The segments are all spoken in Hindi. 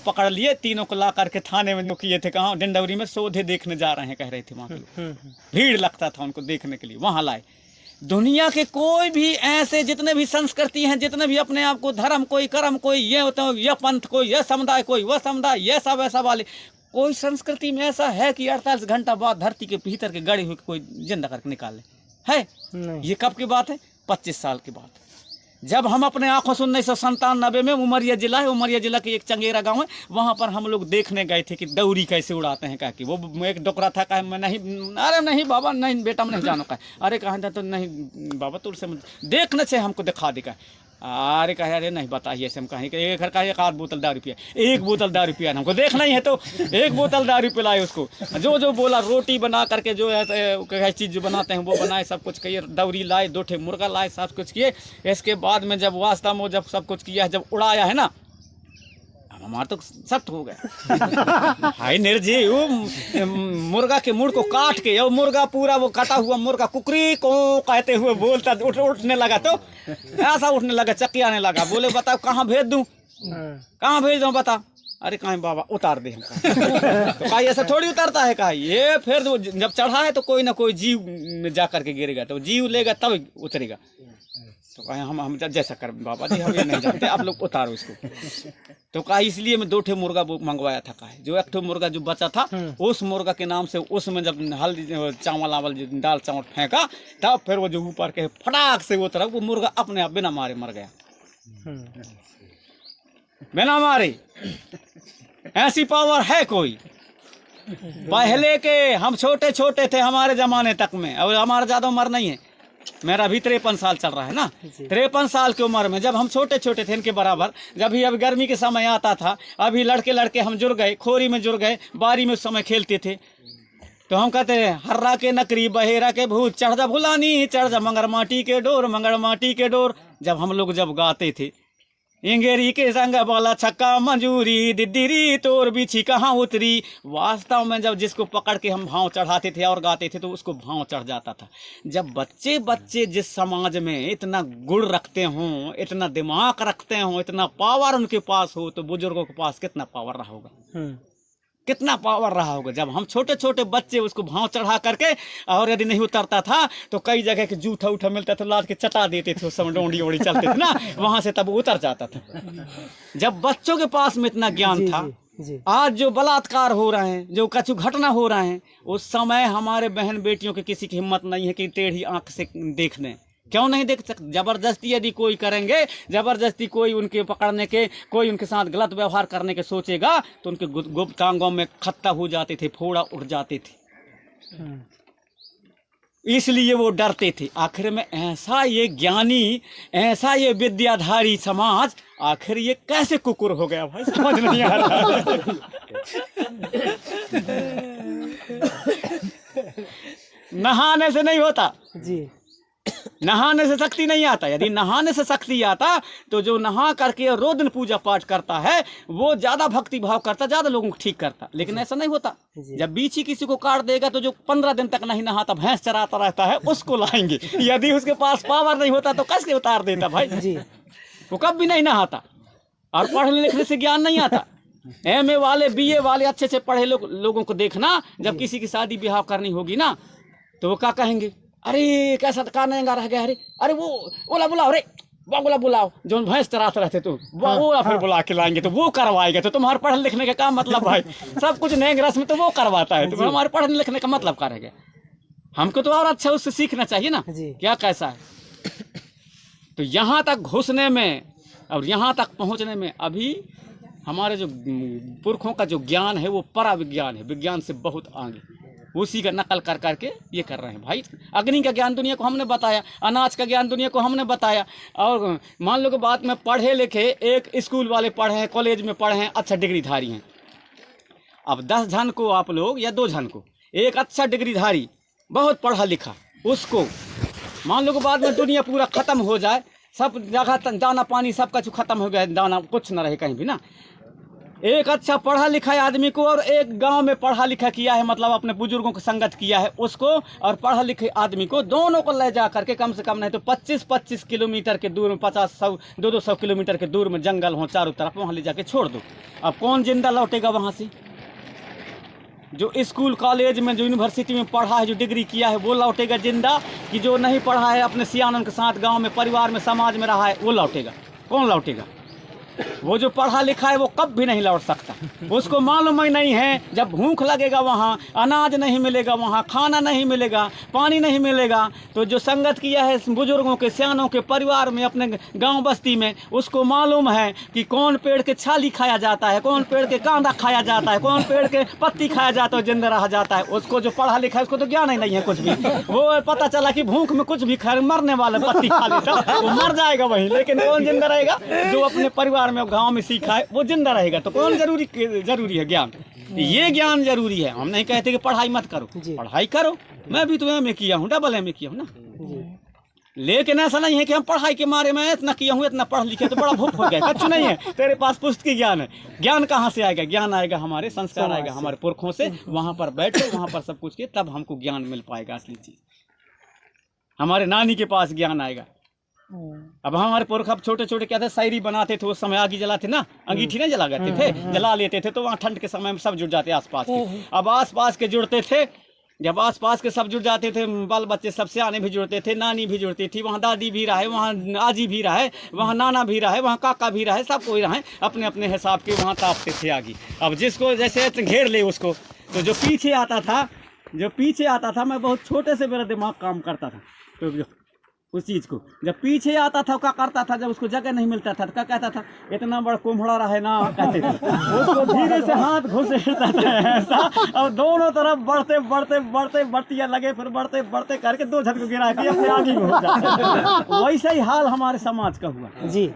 पकड़ लिए, तीनों को ला करके थाने में जो किए थे, कहाँ डिंडौरी में, सोधे देखने जा रहे हैं कह रहे थे। वहाँ भीड़ लगता था उनको देखने के लिए, वहाँ लाए। दुनिया के कोई भी ऐसे जितने भी संस्कृति हैं, जितने भी अपने आप को धर्म, कोई कर्म, कोई ये होता है, यह पंथ, कोई यह समुदाय, कोई वह समुदाय, यह सब ऐसा वाले, कोई संस्कृति में ऐसा है कि 48 घंटा बाद धरती के भीतर के गड़े हुए कोई जिंदा करके निकाल ले? है नहीं। ये कब की बात है? 25 साल की बात। जब हम अपने आंखों से 1997 में उमरिया जिला है, उमरिया जिला के एक चंगेरा गांव है, वहां पर हम लोग देखने गए थे कि दौरी कैसे उड़ाते हैं। कहा कि वो एक डोकरा था, कहा मैं नहीं, अरे नहीं बाबा नहीं बेटा मैं नहीं जानो। कहा अरे कहा था तो नहीं बाबा तुरसे देखने से हमको दिखा देगा। अरे कहे अरे नहीं बताइए ऐसे। हम कहें कि एक घर का एक आध बोतल दारू पिया, एक बोतल दारू पिया, हमको देखना ही है तो एक बोतल दारू पिलाए उसको। जो बोला रोटी बना करके जो है चीज़ जो बनाते हैं वो बनाए, सब कुछ किए, दौरी लाए, 2 ठे मुर्गा लाए, सब कुछ किए। इसके बाद में जब वास्तव में जब सब कुछ किया, जब उड़ाया है ना, हमारा तो सख्त हो गया। हाय निर्जीव मुर्गा के मुड़ को काट के, और मुर्गा पूरा वो कटा हुआ मुर्गा कुकरी को कहते हुए बोलता उठने लगा, तो ऐसा उठने लगा, चकियाने लगा। बोले बताओ कहाँ भेज दूं, कहाँ भेज दूं बता। अरे कहीं बाबा उतार दे हमको। तो कहा ऐसा थोड़ी उतारता है। कहा ये फिर जब चढ़ा है तो कोई ना कोई जीव में जा करके गिरेगा, तो जीव लेगा तब उतरेगा। तो कहा हम जैसा कर बाबा जी, हम ये नहीं जानते, आप लोग उतारो इसको। तो कहा इसलिए मैं 2 ठे मुर्गा मंगवाया था। कहा जो एक ठे मुर्गा जो बचा था, उस मुर्गा के नाम से उसमें जब हल्दी चावल आवल दाल चावल फेंका, तब फिर वो जो ऊपर के फटाक से वो तरफ वो मुर्गा अपने आप बिना मारे मर गया, बिना मारे। ऐसी पावर है कोई? पहले के हम छोटे छोटे थे हमारे जमाने तक में, और हमारा ज्यादा उम्र नहीं है, मेरा भी 53 साल चल रहा है ना। 53 साल की उम्र में जब हम छोटे छोटे थे इनके बराबर, जब ही अब गर्मी के समय आता था, अभी लड़के हम जुड़ गए, खोरी में जुड़ गए, बारी में उस समय खेलते थे, तो हम कहते हैं हर्रा के नकरी बहेरा के भूत, चढ़ जा भुलानी चढ़ जा मंगर माटी के डोर, मंगर माटी के डोर। जब हम लोग जब गाते थे, इंगेरी के संग बोला छक्का मंजूरी, दिद्दीरी तोर बिछी कहाँ उतरी। वास्तव में जब जिसको पकड़ के हम भाव चढ़ाते थे और गाते थे तो उसको भाव चढ़ जाता था। जब बच्चे जिस समाज में इतना गुण रखते हों, इतना दिमाग रखते हों, इतना पावर उनके पास हो, तो बुजुर्गों के पास कितना पावर रहा होगा, कितना पावर रहा होगा। जब हम छोटे छोटे बच्चे उसको भाव चढ़ा करके, और यदि नहीं उतरता था तो कई जगह के जूठा उठा मिलता था, लाद के चटा देते थे, उस समय डोंडी ओड़ी चलते थे ना, वहां से तब उतर जाता था। जब बच्चों के पास में इतना ज्ञान था, आज जो बलात्कार हो रहे हैं, जो कछु घटना हो रहे हैं, उस समय हमारे बहन बेटियों की किसी की हिम्मत नहीं है कि टेढ़ी आंख से देख लें। क्यों नहीं देख सकते? जबरदस्ती यदि कोई करेंगे, जबरदस्ती कोई उनके पकड़ने के, कोई उनके साथ गलत व्यवहार करने के सोचेगा, तो उनके गुप्तांगों में खत्ता हो जाते थे, फोड़ा उठ जाते थे, इसलिए वो डरते थे। आखिर में ऐसा ये ज्ञानी, ऐसा ये विद्याधारी समाज, आखिर ये कैसे कुकुर हो गया भाई, समझ नहीं आ रहा। नहाने से नहीं होता जी, नहाने से शक्ति नहीं आता। यदि नहाने से शक्ति आता तो जो नहा करके रोज दिन पूजा पाठ करता है वो ज्यादा भक्ति भाव करता, ज्यादा लोगों को ठीक करता। लेकिन ऐसा नहीं होता। जब बीच ही किसी को काट देगा तो जो 15 दिन तक नहीं नहाता, भैंस चराता रहता है, उसको लाएंगे। यदि उसके पास पावर नहीं होता तो कैसे उतार देता भाई जी? वो कब भी नहीं नहाता। और पढ़ने लिखने से ज्ञान नहीं आता। MA वाले, BA वाले अच्छे से पढ़े लोगों को देखना, जब किसी की शादी ब्याह करनी होगी ना, तो वो क्या कहेंगे, अरे कैसा कानेगा रह गया, अरे वो ओला बुलाओ, रे वागुला बुलाओ, जो भैंस चराते रहते तो वो फिर बुला के लाएंगे, तो वो करवाएगा। तो तुम्हारे पढ़ने लिखने का काम मतलब भाई, सब कुछ नेंग रस्म तो वो करवाता है, तो हमारे पढ़ने लिखने का मतलब क्या रह गया? हमको तो और अच्छा उससे सीखना चाहिए ना, क्या कैसा है। तो यहाँ तक घुसने में और यहाँ तक पहुँचने में अभी हमारे जो पुरखों का जो ज्ञान है वो परा विज्ञान है, विज्ञान से बहुत आगे। उसी का नकल कर करके ये कर रहे हैं भाई। अग्नि का ज्ञान दुनिया को हमने बताया, अनाज का ज्ञान दुनिया को हमने बताया। और मान लो कि बात में पढ़े लिखे, एक स्कूल वाले पढ़े हैं, कॉलेज में पढ़े हैं, अच्छा डिग्रीधारी हैं। अब 10 जन को आप लोग या 2 जन को, एक अच्छा डिग्रीधारी बहुत पढ़ा लिखा, उसको मान लो कि बाद में दुनिया पूरा ख़त्म हो जाए, सब जगह दाना पानी सब कुछ ख़त्म हो गया, दाना कुछ न रहे कहीं भी ना, एक अच्छा पढ़ा लिखा आदमी को और एक गांव में पढ़ा लिखा किया है, मतलब अपने बुजुर्गों की संगत किया है उसको, और पढ़ा लिखे आदमी को, दोनों को ले जा करके कम से कम नहीं तो 25-25 किलोमीटर के दूर में, 50-100 200 किलोमीटर के दूर में जंगल हो चारों तरफ, वहाँ ले जाके छोड़ दो। अब कौन जिंदा लौटेगा वहाँ से? जो स्कूल कॉलेज में, जो यूनिवर्सिटी में पढ़ा है, जो डिग्री किया है, वो लौटेगा जिंदा, कि जो नहीं पढ़ा है, अपने सियानन के साथ गाँव में, परिवार में, समाज में रहा है, वो लौटेगा? कौन लौटेगा? वो जो पढ़ा लिखा है वो कब भी नहीं लौट सकता। उसको मालूम ही नहीं है, जब भूख लगेगा वहाँ, अनाज नहीं मिलेगा, वहाँ खाना नहीं मिलेगा, पानी नहीं मिलेगा, तो जो संगत किया है बुजुर्गों के, सियानों के, परिवार में, अपने गांव बस्ती में, उसको मालूम है कि कौन पेड़ के छाली खाया जाता है, कौन पेड़ के कांदा खाया जाता है, कौन पेड़ के पत्ती खाया जाता है, जिंदा रहा जाता है। उसको जो पढ़ा लिखा है उसको तो ज्ञान ही नहीं है कुछ भी। वो पता चला कि भूख में कुछ भी खा, मरने वाला पत्ती खा लेता, वो मर जाएगा वहीं। लेकिन कौन जिंदा रहेगा? जो अपने परिवार में, गांव में सीखा है, वो जिंदा रहेगा। तो कौन जरूरी है? ज्ञान। ये ज्ञान जरूरी है। हम नहीं कहते कि पढ़ाई मत करो, पढ़ाई करो। मैं भी तो एमए किया हूँ, डबल एमए किया हूँ ना। लेकिन ऐसा नहीं है कि हम पढ़ाई के मारे में इतना किया हूँ, इतना पढ़ लिखे तो बड़ा भूख हो गया। कुछ नहीं है, तेरे पास पुस्तकीय ज्ञान है। ज्ञान कहाँ से आएगा? ज्ञान आएगा हमारे संस्कार, आएगा हमारे पुरखों से। वहां पर बैठो, वहां पर सब कुछ किए, तब हमको ज्ञान मिल पाएगा। असली चीज हमारे नानी के पास ज्ञान आएगा। अब हमारे पुरख अब छोटे छोटे क्या थे, शायरी बनाते थे, उस समय आग जलाते ना, अंगीठी नहीं जला करते थे, जला लेते थे, तो वहाँ ठंड के समय में सब जुड़ जाते आसपास के। अब आसपास के जुड़ते थे, जब आसपास के सब जुड़ जाते थे, बाल बच्चे सब सियाने भी जुड़ते थे, नानी भी जुड़ती थी, वहाँ दादी भी रहे, वहाँ आजी भी रहे, वहाँ नाना भी रहे, वहाँ काका भी रहे, सब कोई रहे, अपने अपने हिसाब के वहाँ तापते थे आगे। अब जिसको जैसे घेर ले उसको, तो जो पीछे आता था, मैं बहुत छोटे से मेरा दिमाग काम करता था, तो उस चीज़ को जब पीछे आता था क्या करता था, जब उसको जगह नहीं मिलता था तो क्या कहता था, इतना बड़ा कुम्हड़ा रहे ना, कहते थे। उसको धीरे से हाथ घुसेड़ता था ऐसा, और दोनों तरफ बढ़ते बढ़तिया लगे, फिर बढ़ते करके 2 झटके गिरा के अपने आगे हो जाते। वैसे ही हाल हमारे समाज का हुआ जी।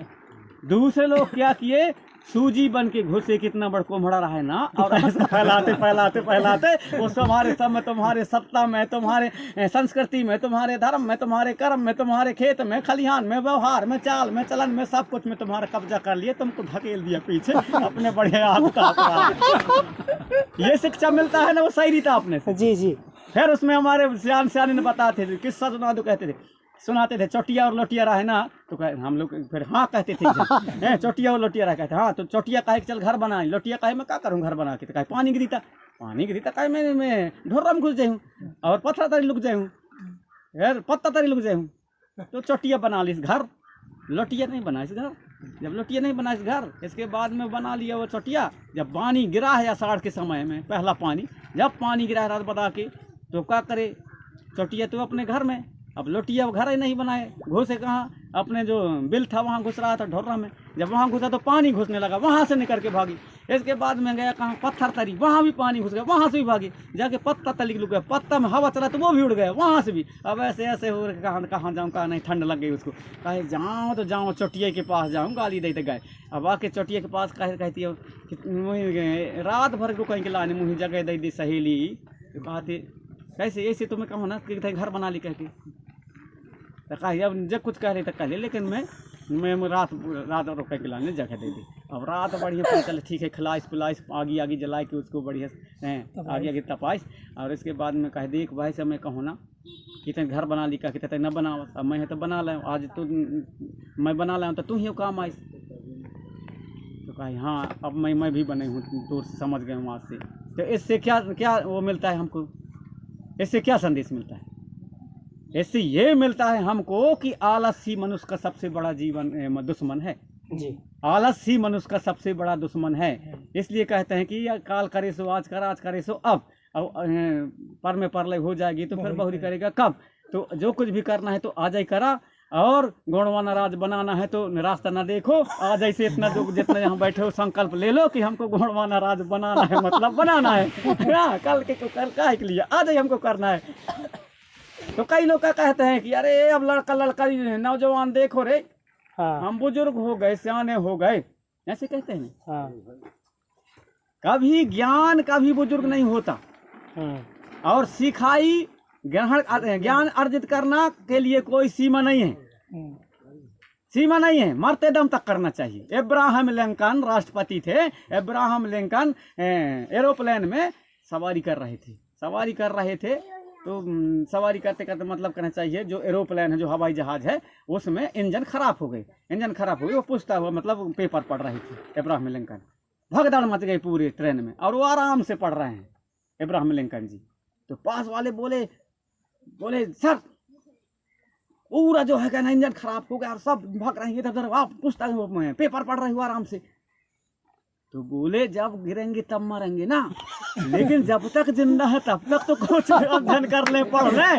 दूसरे लोग क्या किए, सूजी बन के घुसे, कितना बड़ा कोमड़ा रहा है ना, और ऐसा फैलाते वो तुम्हारे सब में, तुम्हारे सत्ता में, तुम्हारे संस्कृति में, तुम्हारे धर्म में, तुम्हारे कर्म में, तुम्हारे खेत में, खलिहान में, व्यवहार में, चाल में, चलन में, सब कुछ में तुम्हारा कब्जा कर लिए, तुमको धकेल दिया पीछे अपने बढ़िया ये शिक्षा मिलता है ना, वो शायरी था अपने से। जी। फिर उसमें हमारे सियाने ने बताते थे, किस्सा सुनाते थे, चोटिया और लोटिया रहा है ना, तो हम लोग फिर हाँ कहते थे, चोटिया और लोटिया रहा, कहते हाँ, तो चोटिया कहे चल घर बना, लोटिया कहे मैं क्या करूँ घर बना के, तो कहे पानी गिरीता कहे मैं ढोरा में घुस जाऊँ और पत्थर तरी लुक जाऊँ, यार पत्ता तरी लुक जाऊँ, तो चोटिया बना ली घर, लोटिया नहीं बना इस घर। जब लोटिया नहीं बना इस घर, इसके बाद में बना लिया वो चोटिया। जब पानी गिरा है आषाढ़ के समय में, पहला पानी जब पानी गिरा है रात बता के, तो क्या करे, चोटिया तो अपने घर में, अब लोटिया घर ही नहीं बनाए, घुसे कहाँ, अपने जो बिल था वहाँ घुस रहा था ढोरा में। जब वहाँ घुसा तो पानी घुसने लगा, वहाँ से निकल के भागी। इसके बाद में गया कहाँ, पत्थर तरी, वहाँ भी पानी घुस गया, वहाँ से भी भागी, जाके पत्ता तली लुक गया, पत्ता में हवा चला तो वो भी उड़ गया, वहाँ से भी। अब ऐसे हो रहे, कहाँ जाऊँ, कहाँ नहीं, ठंड लग गई उसको, कहे जाऊँ तो जाऊँ चोटिया के पास जाऊँ, गाली देते गए। अब आके चोटिया के पास कहती है, रात भर रुकें के लाने मुँह जगह दे दी सहेली, तो कहते कैसे ऐसे, तो मैं कहूँ ना कि घर बना ली कहती, तो कही अब जब कुछ कह रही तो कह ले, लेकिन मैं रात रुके के लाने जगह दे दी। अब रात बढ़िया पता चले, ठीक है, खिलाइस पिलाइस, आगी जला के उसको बढ़िया आगे तपाइस, और इसके बाद में कह देख भाई से मैं कहूँ ना कि तेरे घर बना ली, कहते तेरे न बनाओ, अब मैं तो बना लाऊँ, आज तो मैं बना लाऊँ तो तू ही काम आइस, तो कही हाँ अब मैं भी बने हूँ, तो समझ गए हूँ आज से। तो इससे क्या वो मिलता है हमको, इससे क्या संदेश मिलता है? इससे ये मिलता है हमको कि आलसी मनुष्य का सबसे बड़ा दुश्मन है जी। आलसी मनुष्य का सबसे बड़ा दुश्मन है। इसलिए कहते हैं कि काल करे सो आज कर, आज करे सो अब पर में परलय हो जाएगी तो फिर बहुरी करेगा कब। तो जो कुछ भी करना है तो आज ही करा, और गुणवाना राज बनाना है तो रास्ता ना देखो, आज ऐसे इतना जो जितने यहाँ बैठे हो संकल्प ले लो कि हमको गुणवाना राज बनाना है, मतलब बनाना है कल के लिए आज ही हमको करना है। तो कई लोग क्या कहते हैं कि अरे अब लड़का नौजवान देखो रे, हाँ। हम बुजुर्ग हो गए, सियाने हो गए, ऐसे कहते हैं। हाँ। कभी ज्ञान कभी बुजुर्ग नहीं होता, हाँ। और ज्ञान अर्जित करना के लिए कोई सीमा नहीं है। सीमा नहीं है, मरते दम तक करना चाहिए। अब्राहम लिंकन राष्ट्रपति थे, अब्राहम लिंकन एरोप्लेन में सवारी कर रहे थे, तो सवारी करते करते मतलब कहना चाहिए जो एरोप्लेन है, जो हवाई जहाज़ है, उसमें इंजन खराब हो गए, वो पूछता हुआ मतलब पेपर पढ़ रहे थे अब्राहम लिंकन। भगदड़ मच गई पूरे ट्रेन में और वो आराम से पढ़ रहे हैं अब्राहम लिंकन जी। तो पास वाले बोले सर पूरा जो है कहना इंजन खराब हो गया और सब भाग रहे हैं इधर, आप पूछता है पेपर पढ़ रहे हो आराम से। तो बोले जब गिरेंगे तब मरेंगे ना, लेकिन जब तक जिंदा है तब तक तो कुछ अध्ययन कर ले, पढ़ ले।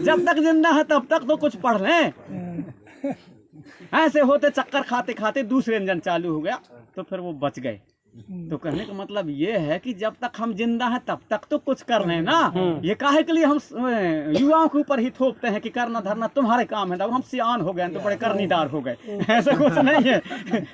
जब तक जिंदा है तब तक तो कुछ पढ़ ले। ऐसे होते चक्कर खाते खाते दूसरे इंजन चालू हो गया, तो फिर वो बच गए। तो कहने का मतलब ये है कि जब तक हम जिंदा हैं तब तक तो कुछ कर लें ना। ये काहे के लिए हम युवाओं के ऊपर ही थोपते हैं कि करना धरना तुम्हारे काम है, तब हम सियान हो गए तो बड़े करनीदार हो गए। ऐसा कुछ नहीं है,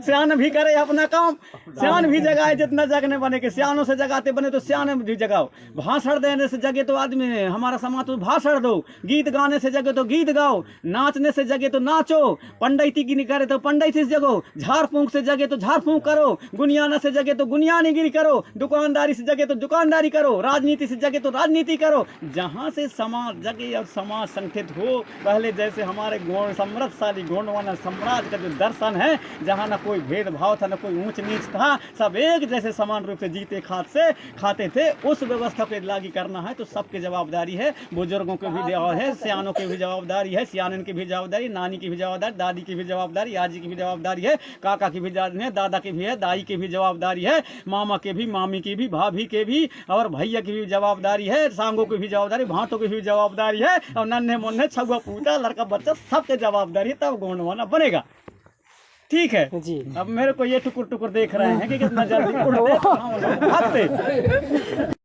सियान भी करे अपना काम, सियान भी जगाए जितना जगने बने के, सियानों से जगाते बने तो सियान भी जगाओ। भाषण देने से जगे तो आदमी हमारा समाज तो भाषण दो, गीत गाने से जगे तो गीत गाओ, नाचने से जगे तो नाचो, पंडिती की नहीं करे तो पंडिती से जगो, झाड़ फूंक से जगे तो झाड़ फूंक करो, गुनियाना से जगे तो गुनियानगिरी करो, दुकानदारी से जगे तो दुकानदारी करो, राजनीति से जगे तो राजनीति करो। जहाँ से समाज जगे और समाज संगठित हो, पहले जैसे हमारे गौड़ समृद्धशाली गोंडवाना साम्राज्य का जो दर्शन है, जहाँ न कोई भेदभाव था, न कोई ऊंच नीच था, सब एक जैसे समान रूप से जीते खाते थे, उस व्यवस्था को लागू करना है तो सबकी जवाबदारी है। बुजुर्गों की भी जवाबदारी है, सियानों की भी जवाबदारी है, सियानन की भी जवाबदारी, नानी की भी जवाबदारी, दादी की भी जवाबदारी, आजी की भी जवाबदारी है, काका की भी जवाबदारी है, दादा की भी है, दाई की भी जवाबदारी है, मामा के भी, मामी की भी, भाभी के भी और भैया की भी जवाबदारी है, सांगों की भी जवाबदारी, भांटों की भी जवाबदारी है, और नन्हे मुन्ने छुआ पूता लड़का बच्चा सबके जवाबदारी है, तब गोंडवाना बनेगा। ठीक है जी। अब मेरे को ये टुकुर टुकुर देख रहे हैं कि कितना जल्दी उड़ते भागते।